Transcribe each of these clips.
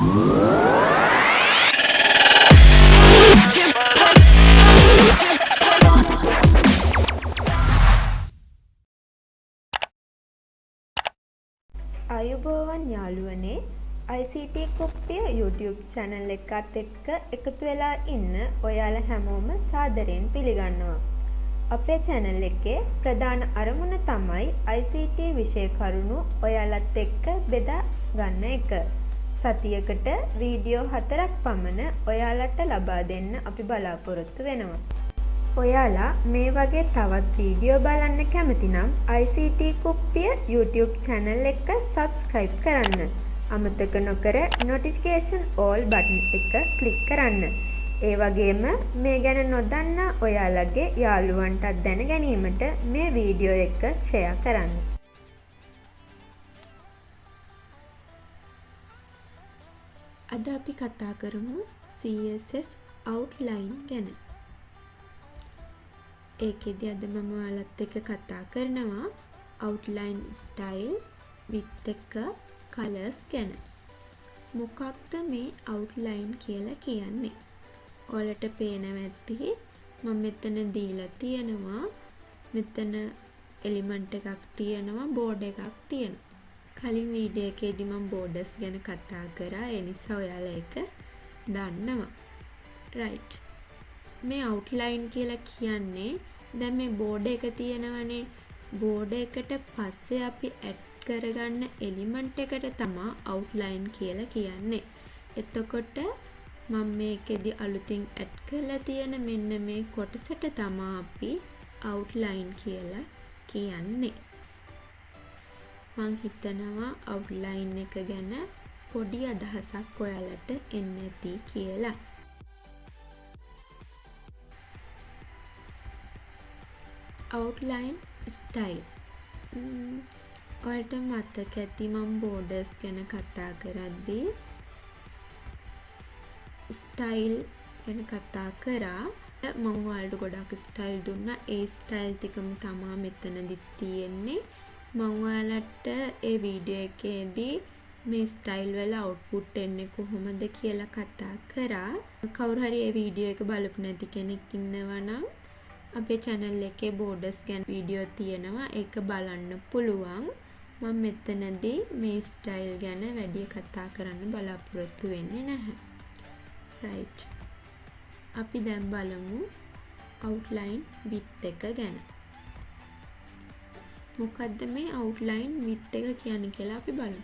අයුබෝවන් යාළුවනේ ICT කුප්පිය YouTube channel එකත් එක්ක එකතු වෙලා ඉන්න ඔයාලා හැමෝම සාදරයෙන් පිළිගන්නවා. අපේ channel එකේ ප්‍රධාන අරමුණ තමයි ICT විෂය කරුණු ඔයාලත් එක්ක බෙදා ගන්න එක. සතියකට වීඩියෝ 4ක් පමණ ඔයාලට ලබා දෙන්න අපි බලාපොරොත්තු වෙනවා. ඔයාලා මේ වගේ තවත් වීඩියෝ බලන්න කැමති නම් ICT කුප්පිය YouTube channel එක subscribe කරන්න. අමතක නොකර notification all button එක click කරන්න. ඒ වගේම මේ ගැන නොදන්නා ඔයාලගේ යාළුවන්ටත් දැන ගැනීමට මේ වීඩියෝ එක share කරන්න. අද අපි කතා කරමු CSS outline ගැන. ඒකෙදි අද මම ඔයාලත් එක්ක කතා කරනවා outline style with එක colors ගැන. මොකක්ද මේ outline කියලා කියන්නේ? ඔයාලට පේනවා ඇති මම මෙතන දීලා තියෙනවා. මෙතන element එකක් තියෙනවා, board එකක් තියෙනවා. කලින් වීඩියෝ එකේදී මම borders ගැන කතා කරා. ඒ නිසා ඔයාලා ඒක දන්නවා. right. මේ outline කියලා කියන්නේ දැන් මේ board එක තියෙනවනේ. board එකට පස්සේ අපි add කරගන්න element එකට තමයි outline කියලා කියන්නේ. එතකොට මම මේකෙදි අලුතින් add කරලා තියෙන මෙන්න මේ කොටසට තමයි අපි outline කියලා කියන්නේ. මම හිතනවා outline එක ගැන පොඩි අදහසක් ඔයාලට එන්න ඇති කියලා. outline style. ඔයාලට මතක ඇති මම borders ගැන කතා කරද්දී style ගැන කතා කරා. මම ඔයාලට ගොඩක් style දුන්නා. ඒ style ටිකම තමයි මෙතනදි තියෙන්නේ. මම ඔයාලට ඒ වීඩියෝ එකේදී මේ style වල output එන්නේ කොහොමද කියලා කතා කරා. කවුරු හරි ඒ වීඩියෝ එක බලපු නැති කෙනෙක් ඉන්නවා නම් අපේ channel එකේ borders ගැන වීඩියෝ තියෙනවා. ඒක බලන්න පුළුවන්. මම මෙතනදී මේ style ගැන වැඩි කතා කරන්න බලාපොරොත්තු වෙන්නේ නැහැ. right. අපි දැන් බලමු outline width එක ගැන. මොකද්ද මේ outline width එක කියන්නේ කියලා අපි බලමු.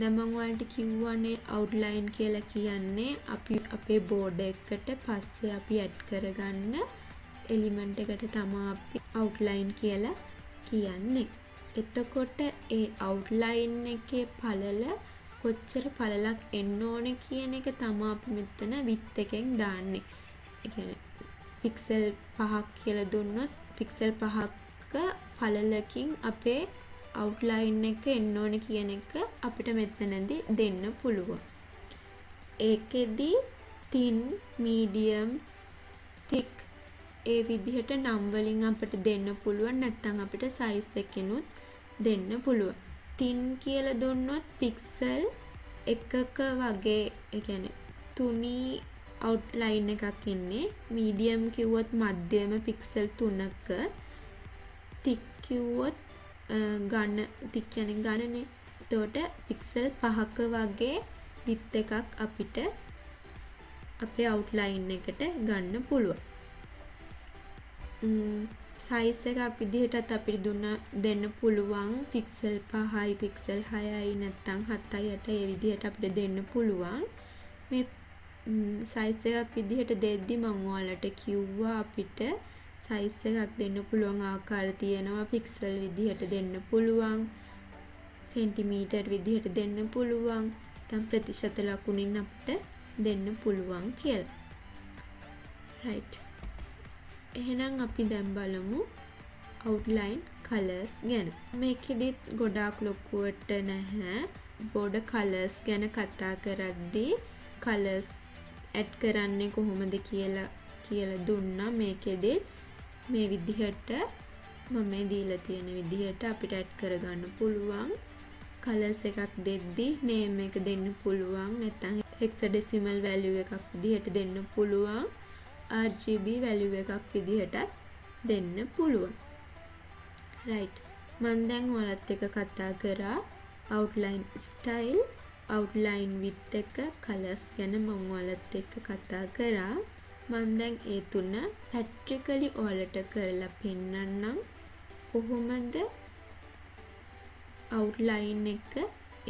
දැන් මම ඔයාලට කිව්වනේ outline කියලා කියන්නේ අපි අපේ board එකට පස්සේ අපි add කරගන්න element එකට තමයි අපි outline කියලා කියන්නේ. එතකොට ඒ outline එකේ පළල කොච්චර පළලක් එන්න ඕනේ කියන එක තමයි අපි මෙතන width එකෙන් දාන්නේ. ඒ කියන්නේ pixel 5ක් කියලා දුන්නොත් pixel 5ක පළලකින් අපේ outline එක එන්න ඕනේ කියන එක අපිට මෙතනදී දෙන්න පුළුවන්. ඒකෙදි thin, medium, thick ඒ විදිහට නම් වලින් අපිට දෙන්න පුළුවන්. නැත්නම් අපිට size එකකිනුත් දෙන්න පුළුවන්. thin කියලා දුන්නොත් pixel එකක වගේ, ඒ කියන්නේ තුනී outline එකක් ඉන්නේ. medium කිව්වොත් මධ්‍යම pixel 3ක, thick කිව්වොත් ඝන, thick කියන්නේ ඝනනේ. එතකොට pixel 5ක වගේ width එකක් අපිට අපේ outline එකට ගන්න පුළුවන්. size එකක් විදිහටත් අපිට දෙන්න පුළුවන්. pixel 5යි, pixel 6යි, නැත්නම් 7යි 8යි ඒ විදිහට අපිට දෙන්න පුළුවන්. මේ size එකක් විදිහට දෙද්දි මම ඔයාලට කිව්වා අපිට size එකක් දෙන්න පුළුවන් ආකාර තියෙනවා. pixel විදිහට දෙන්න පුළුවන්, centimeter විදිහට දෙන්න පුළුවන්, නැත්නම් ප්‍රතිශත ලකුණින් අපිට දෙන්න පුළුවන් කියලා. right. එහෙනම් අපි දැන් බලමු outline colors ගැන. මේකෙදි ගොඩාක් ලොකුවට නැහැ. border colors ගැන කතා කරද්දී colors add කරන්නේ කොහොමද කියලා දුන්නා. මේකෙදි මේ විදිහට මම දීලා තියෙන විදිහට අපිට add කරගන්න පුළුවන් කලර්ස් එකක් දෙද්දි name එක දෙන්න පුළුවන්. නැත්නම් hexadecimal value එකක් විදිහට දෙන්න පුළුවන්. RGB value එකක් විදිහටත් දෙන්න පුළුවන්. right. මම දැන් ඔයාලත් එක්ක කතා කරා outline style, outline width එක, colors ගැන මම ඔයාලත් එක්ක කතා කරා. මම දැන් ඒ තුන practically ඔයාලට කරලා පෙන්නන්නම් කොහොමද outline එක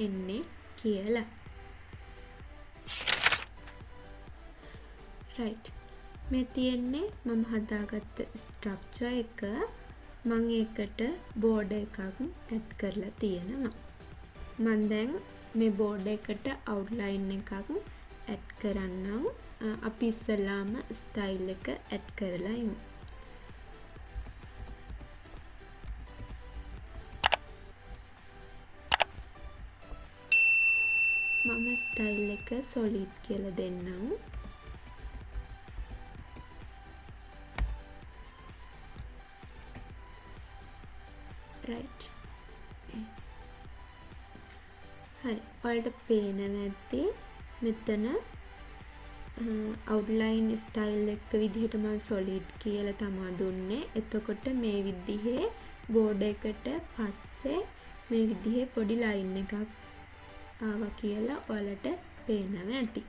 එන්නේ කියලා. right. මේ තියෙන්නේ මම හදාගත්ත structure එක. මම ඒකට border එකක් add කරලා තියෙනවා. මම දැන් මේ border එකට outline එකක් add කරන්නම්. අපි ඉස්සෙල්ලාම style එක add කරලා ඉමු. මම style එක solid කියලා දෙන්නම්. right. හරි. ඔයාලට පේනවා ඇති මෙතන outline style එක විදිහට මම solid කියලා තමයි දුන්නේ. එතකොට මේ විදිහේ border එකට පස්සේ මේ විදිහේ පොඩි line එකක් ආවා කියලා ඔයාලට පේනවා ඇති.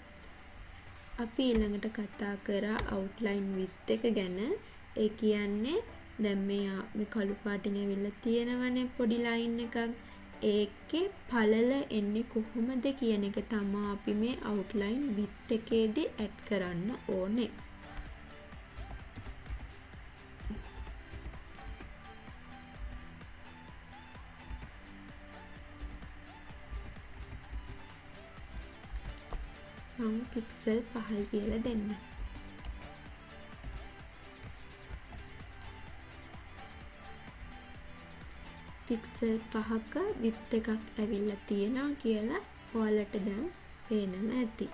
අපි ඊළඟට කතා කරා outline width එක ගැන. ඒ කියන්නේ දැන් මේ කළු පාටින් ඇවිල්ලා තියෙනවනේ පොඩි line එකක්. ඒකේ පළල එන්නේ කොහොමද කියන එක තමයි අපි මේ outline width එකේදී add කරන්න ඕනේ. මම පික්සල් 5යි කියලා දෙන්න. පික්සල් 5ක width එකක් ඇවිල්ලා තියෙනවා කියලා ඔයාලට දැන් පේනවා ඇති.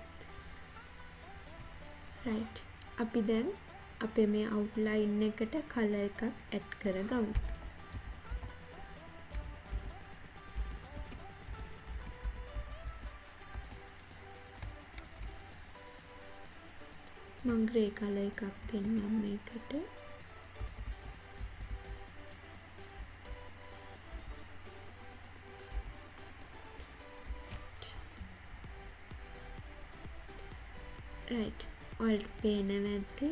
right. අපි දැන් අපේ මේ outline එකට color එකක් add කරගමු. මම grey color එකක් දෙන්නම් මේකට. right. ඔයාලට පේනවා ඇති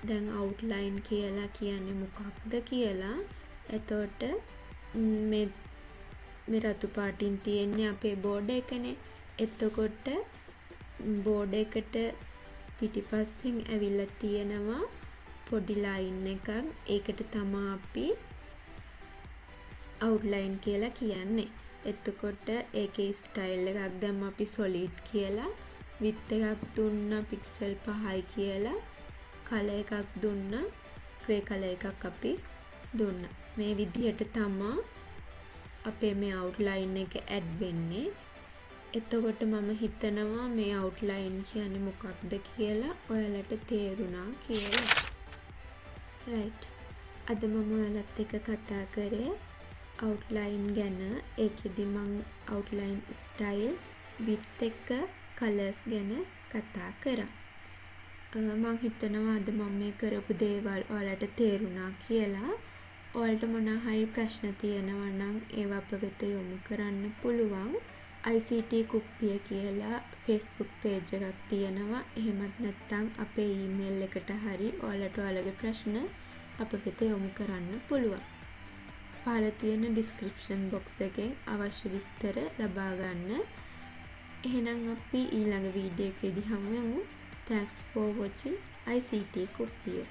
දැන් outline කියලා කියන්නේ මොකක්ද කියලා. එතකොට මේ රතු පාටින් තියෙන්නේ අපේ border එකනේ. එතකොට border එකට පිටිපස්සෙන් ඇවිල්ලා තියෙනවා පොඩි line එකක්. ඒකට තමයි අපි outline කියලා කියන්නේ. එතකොට ඒකේ style එකක් දැම්ම අපි solid කියලා. width එකක් දුන්නා pixel 5යි කියලා. color එකක් දුන්නා grey color එකක් අපි දුන්නා. මේ විදිහට තමයි අපේ මේ outline එක add වෙන්නේ. එතකොට මම හිතනවා මේ outline කියන්නේ මොකක්ද කියලා ඔයාලට තේරුණා කියලා. right. අද මම ඔයාලත් එක්ක කතා කරේ outline ගැන. ඒකෙදි මම outline style, width එක, colors ගැන කතා කරා. මම හිතනවා අද මම මේ කරපු දේවල් ඔයාලට තේරුණා කියලා. ඔයාලට මොනවා හරි ප්‍රශ්න තියෙනවා නම් ඒවා අප වෙත යොමු කරන්න පුළුවන්. ICT කුප්පිය කියලා Facebook page එකක් තියෙනවා. එහෙමත් නැත්නම් අපේ email එකට හරි ඔයාලට ඔයාලගේ ප්‍රශ්න අප වෙත යොමු කරන්න පුළුවන්. පහළ තියෙන description box එකෙන් අවශ්‍ය විස්තර ලබා ගන්න. එහෙනම් අපි ඊළඟ වීඩියෝ එකේදී හමු වෙමු. Thanks for watching ICT කුප්පිය.